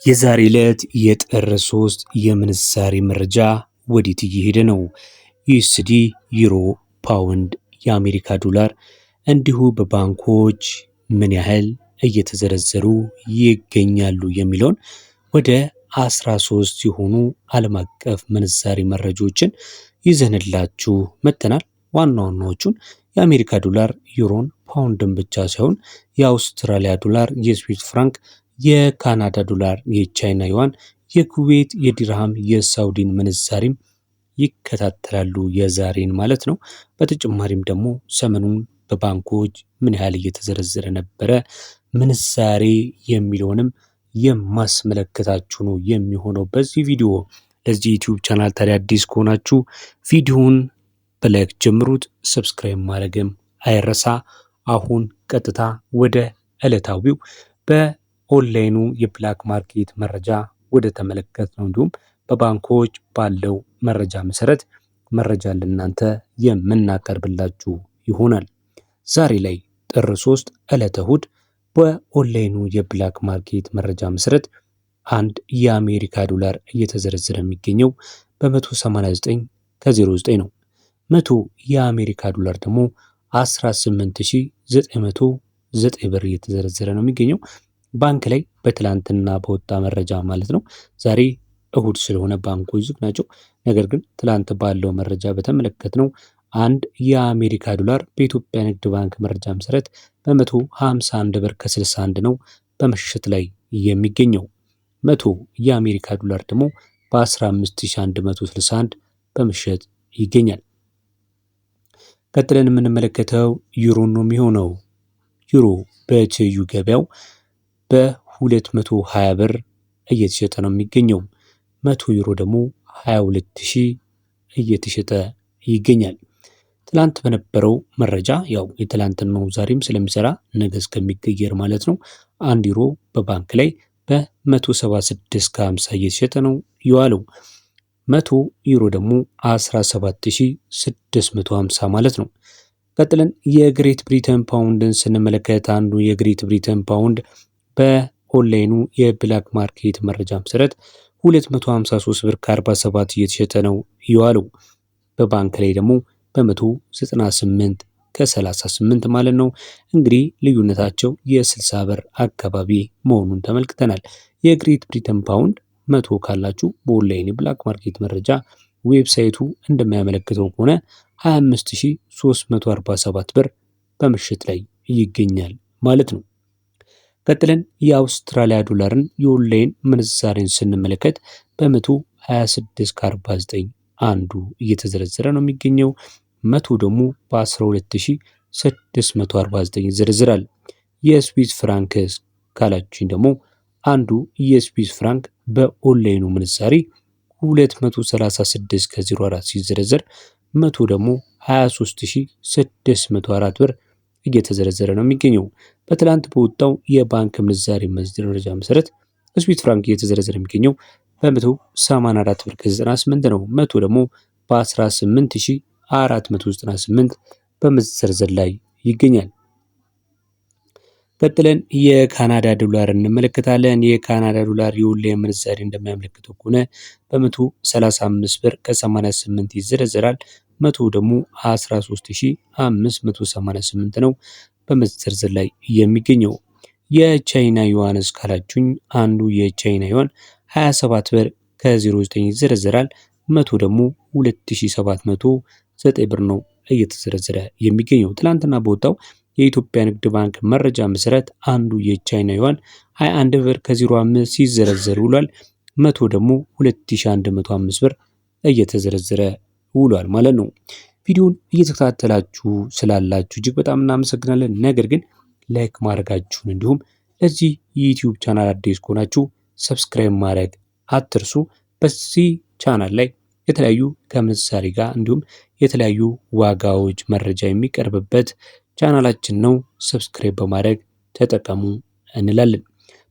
የዛሬ ዕለት የጥር 3 የምንዛሬ መረጃ ወዴት እየሄደ ነው? ዩኤስዲ፣ ዩሮ፣ ፓውንድ፣ የአሜሪካ ዶላር እንዲሁ በባንኮች ምን ያህል እየተዘረዘሩ ይገኛሉ የሚለውን ወደ 13 የሆኑ ዓለም አቀፍ ምንዛሬ መረጃዎችን ይዘንላችሁ መጥተናል። ዋና ዋናዎቹን የአሜሪካ ዶላር፣ ዩሮን፣ ፓውንድን ብቻ ሳይሆን የአውስትራሊያ ዶላር፣ የስዊስ ፍራንክ፣ የካናዳ ዶላር፣ የቻይና ዩዋን፣ የኩዌት የዲርሃም፣ የሳውዲን ምንዛሬም ይከታተላሉ የዛሬን ማለት ነው። በተጨማሪም ደግሞ ሰሞኑን በባንኮች ምን ያህል እየተዘረዘረ ነበረ ምንዛሬ የሚለውንም የማስመለከታችሁ ነው የሚሆነው በዚህ ቪዲዮ። ለዚህ ዩቲዩብ ቻናል ታዲያ አዲስ ከሆናችሁ ቪዲዮውን በላይክ ጀምሩት፣ ሰብስክራይብ ማድረግም አይረሳ። አሁን ቀጥታ ወደ ዕለታዊው በኦንላይኑ የብላክ ማርኬት መረጃ ወደ ተመለከት ነው፣ እንዲሁም በባንኮች ባለው መረጃ መሰረት መረጃ ለእናንተ የምናቀርብላችሁ ይሆናል። ዛሬ ላይ ጥር 3 ዕለተ እሁድ በኦንላይኑ የብላክ ማርኬት መረጃ መሰረት አንድ የአሜሪካ ዶላር እየተዘረዘረ የሚገኘው በ189 ከ09 ነው። 100 የአሜሪካ ዶላር ደግሞ 18909 ብር እየተዘረዘረ ነው የሚገኘው ባንክ ላይ በትላንትና በወጣ መረጃ ማለት ነው። ዛሬ እሁድ ስለሆነ ባንኮች ዝግ ናቸው። ነገር ግን ትላንት ባለው መረጃ በተመለከትነው አንድ የአሜሪካ ዶላር በኢትዮጵያ ንግድ ባንክ መረጃ መሰረት በ151 ብር ከ61 ነው በምሽት ላይ የሚገኘው። 100 የአሜሪካ ዶላር ደግሞ በ15161 በምሽት ይገኛል። ቀጥለን የምንመለከተው ዩሮ ነው የሚሆነው። ዩሮ በትይዩ ገበያው በ220 ብር እየተሸጠ ነው የሚገኘው። 100 ዩሮ ደግሞ 22000 እየተሸጠ ይገኛል። ትላንት በነበረው መረጃ ያው የትላንትናው ዛሬም ስለሚሰራ ነገ እስከሚቀየር ማለት ነው። 1 ዩሮ በባንክ ላይ በ176 ከ50 እየተሸጠ ነው የዋለው። 100 ዩሮ ደግሞ 17650 ማለት ነው። ቀጥለን የግሬት ብሪተን ፓውንድን ስንመለከት አንዱ የግሬት ብሪተን ፓውንድ በኦንላይኑ የብላክ ማርኬት መረጃ መሰረት 253 ብር ከ47 እየተሸጠ ነው የዋለው። በባንክ ላይ ደግሞ በ198 ከ38 ማለት ነው። እንግዲህ ልዩነታቸው የ60 ብር አካባቢ መሆኑን ተመልክተናል። የግሬት ብሪተን ፓውንድ 100 ካላችሁ በኦንላይን የብላክ ማርኬት መረጃ ዌብሳይቱ እንደሚያመለክተው ከሆነ 25347 ብር በምሽት ላይ ይገኛል ማለት ነው። ቀጥለን የአውስትራሊያ ዶላርን የኦንላይን ምንዛሬን ስንመለከት በ126 ከ49 አንዱ እየተዘረዘረ ነው የሚገኘው። 100 ደግሞ በ12649 ይዘረዝራል። የስዊስ ፍራንክ ካላችን ደግሞ አንዱ የስዊስ ፍራንክ በኦንላይኑ ምንዛሬ 236 ከ04 ሲዘረዘር 100 ደግሞ 23604 ብር እየተዘረዘረ ነው የሚገኘው። በትላንት በወጣው የባንክ ምንዛሬ መረጃ መሰረት ስዊስ ፍራንክ እየተዘረዘረ የሚገኘው በ184 ብር ከ98 ነው። 100 ደግሞ በ18498 በመዘርዘር ላይ ይገኛል። ቀጥለን የካናዳ ዶላር እንመለከታለን። የካናዳ ዶላር የኦንላይን ምንዛሬ እንደሚያመለክተው ከሆነ በ135 ብር ከ88 ይዘረዘራል። 100 ደግሞ 13588 ነው በመዘርዘር ላይ የሚገኘው። የቻይና ዩዋንስ ካላችሁኝ አንዱ የቻይና ዩዋን 27 ብር ከ09 ይዘረዘራል። 100 ደግሞ 2709 ብር ነው እየተዘረዘረ የሚገኘው። ትላንትና በወጣው የኢትዮጵያ ንግድ ባንክ መረጃ መሰረት አንዱ የቻይና ዩዋን 21 ብር ከ05 ሲዘረዘር ውሏል። 100 ደግሞ 2105 ብር እየተዘረዘረ ውሏል ማለት ነው። ቪዲዮውን እየተከታተላችሁ ስላላችሁ እጅግ በጣም እናመሰግናለን። ነገር ግን ላይክ ማድረጋችሁን እንዲሁም ለዚህ የዩቲዩብ ቻናል አዲስ ከሆናችሁ ሰብስክራይብ ማድረግ አትርሱ። በዚህ ቻናል ላይ የተለያዩ ከምንዛሬ ጋር እንዲሁም የተለያዩ ዋጋዎች መረጃ የሚቀርብበት ቻናላችን ነው። ሰብስክራይብ በማድረግ ተጠቀሙ እንላለን።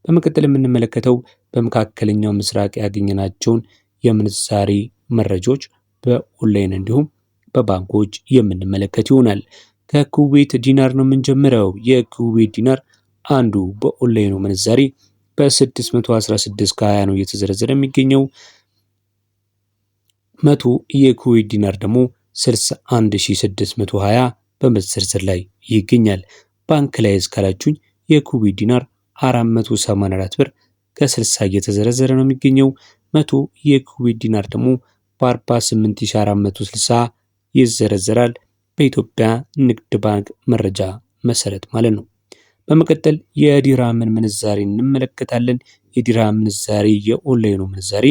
በመቀጠል የምንመለከተው በመካከለኛው ምስራቅ ያገኘናቸውን የምንዛሬ መረጃዎች በኦንላይን እንዲሁም በባንኮች የምንመለከት ይሆናል። ከኩዌት ዲናር ነው የምንጀምረው። የኩዌት ዲናር አንዱ በኦንላይኑ ምንዛሬ በ616 ከ20 ነው እየተዘረዘረ የሚገኘው። 100 የኩዌት ዲናር ደግሞ 61620 በመዘርዘር ላይ ይገኛል። ባንክ ላይ እስካላችሁኝ የኩዌት ዲናር 484 ብር ከ60 እየተዘረዘረ ነው የሚገኘው። 100 የኩዌት ዲናር ደግሞ በ48460 ይዘረዘራል በኢትዮጵያ ንግድ ባንክ መረጃ መሰረት ማለት ነው። በመቀጠል የዲራምን ምንዛሬ እንመለከታለን። የዲራም ምንዛሬ የኦንላይኑ ምንዛሬ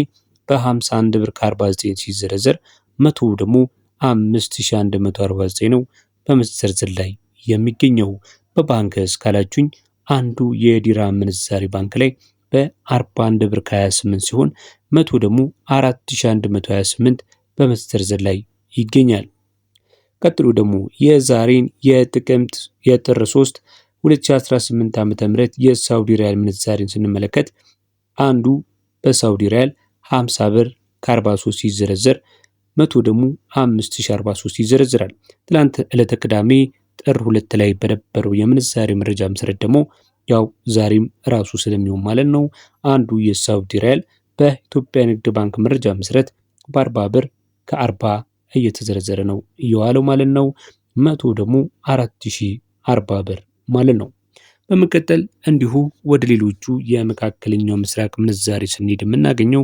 በ51 ብር ከ49 ሲዘረዘር 100 ደግሞ 5149 ነው በመዘርዘር ላይ የሚገኘው። በባንክ እስካላችሁኝ አንዱ የዲራም ምንዛሬ ባንክ ላይ በ41 ብር ከ28 ሲሆን 100 ደግሞ 4128 በመዘርዘር ላይ ይገኛል። ቀጥሎ ደግሞ የዛሬን የጥቅምት የጥር 3 2018 ዓ.ም የሳውዲ ሪያል ምንዛሬን ስንመለከት አንዱ በሳውዲ ሪያል 50 ብር ከ43 ሲዘረዘር 100 ደግሞ 5043 ይዘረዝራል። ትላንት ዕለተ ቅዳሜ ጥር 2 ላይ በነበረው የምንዛሬ መረጃ መሰረት ደግሞ ያው ዛሬም ራሱ ስለሚሆን ማለት ነው አንዱ የሳውዲ ሪያል በኢትዮጵያ ንግድ ባንክ መረጃ መሰረት በ40 ብር ከ40 እየተዘረዘረ ነው እየዋለው ማለት ነው። 100 ደግሞ 4040 ብር ማለት ነው። በመቀጠል እንዲሁ ወደ ሌሎቹ የመካከለኛው ምስራቅ ምንዛሬ ስንሄድ የምናገኘው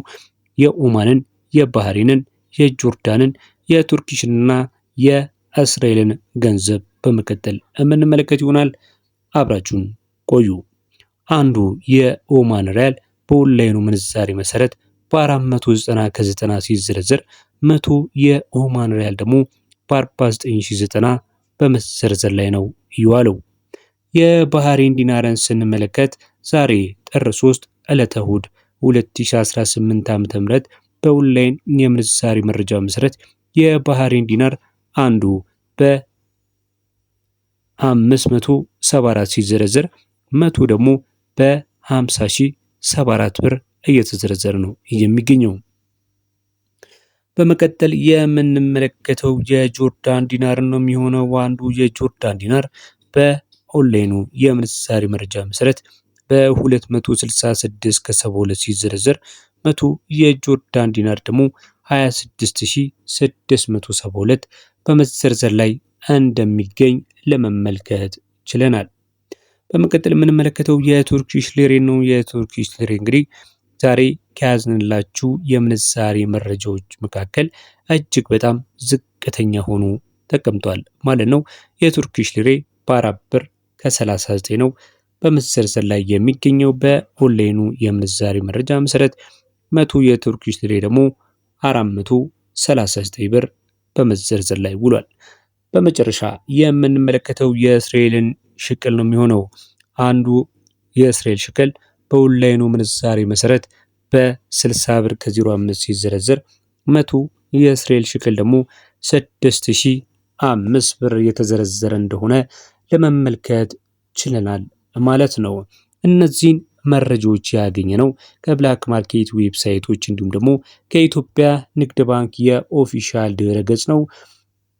የኦማንን፣ የባህሬንን፣ የጆርዳንን፣ የቱርኪሽንና የእስራኤልን ገንዘብ በመቀጠል የምንመለከት ይሆናል። አብራችሁን ቆዩ። አንዱ የኦማን ሪያል በኦንላይኑ ምንዛሬ መሰረት በ490 ከ90 ሲዘረዘር 100 የኦማን ሪያል ደግሞ በ49090 በመዘርዘር ላይ ነው የዋለው። የባህሬን ዲናርን ስንመለከት ዛሬ ጥር 3 ዕለተ እሁድ 2018 ዓ.ም በኦንላይን የምንዛሬ መረጃ መሰረት የባህሬን ዲናር አንዱ በ574 ሲዘረዘር 100 ደግሞ በ50,074 ብር እየተዘረዘረ ነው የሚገኘው። በመቀጠል የምንመለከተው የጆርዳን ዲናር ነው የሚሆነው። አንዱ የጆርዳን ዲናር በኦንላይኑ የምንዛሬ መረጃ መሰረት በ266 ከ72 ሲዘረዘር 100 የጆርዳን ዲናር ደግሞ 26672 በመዘርዘር ላይ እንደሚገኝ ለመመልከት ችለናል። በመቀጠል የምንመለከተው የቱርኪሽ ሊሬ ነው። የቱርኪሽ ሊሬ እንግዲህ ዛሬ ከያዝንላችሁ የምንዛሬ መረጃዎች መካከል እጅግ በጣም ዝቅተኛ ሆኖ ተቀምጧል ማለት ነው። የቱርኪሽ ሊሬ በ4 ብር ከ39 ነው በመዘርዘር ላይ የሚገኘው። በኦንላይኑ የምንዛሬ መረጃ መሰረት 100 የቱርኪሽ ሊሬ ደግሞ 439 ብር በመዘርዘር ላይ ውሏል። በመጨረሻ የምንመለከተው የእስራኤልን ሽቅል ነው የሚሆነው። አንዱ የእስራኤል ሽቅል በኦንላይኑ ምንዛሬ መሰረት በ60 ብር ከ05 ሲዘረዘር 100 የእስራኤል ሽቅል ደግሞ 6005 ብር የተዘረዘረ እንደሆነ ለመመልከት ችለናል ማለት ነው። እነዚህን መረጃዎች ያገኘ ነው ከብላክ ማርኬት ዌብሳይቶች እንዲሁም ደግሞ ከኢትዮጵያ ንግድ ባንክ የኦፊሻል ድረገጽ ነው።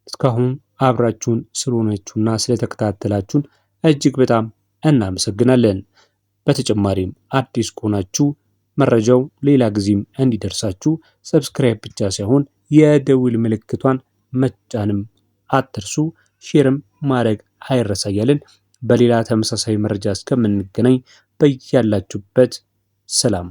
እስካሁን አብራችሁን ስለሆናችሁና ስለተከታተላችሁን እጅግ በጣም እናመሰግናለን። በተጨማሪም አዲስ ከሆናችሁ መረጃው ሌላ ጊዜም እንዲደርሳችሁ ሰብስክራይብ ብቻ ሳይሆን የደውል ምልክቷን መጫንም አትርሱ። ሼርም ማድረግ አይረሳያልን። በሌላ ተመሳሳይ መረጃ እስከምንገናኝ በያላችሁበት ሰላም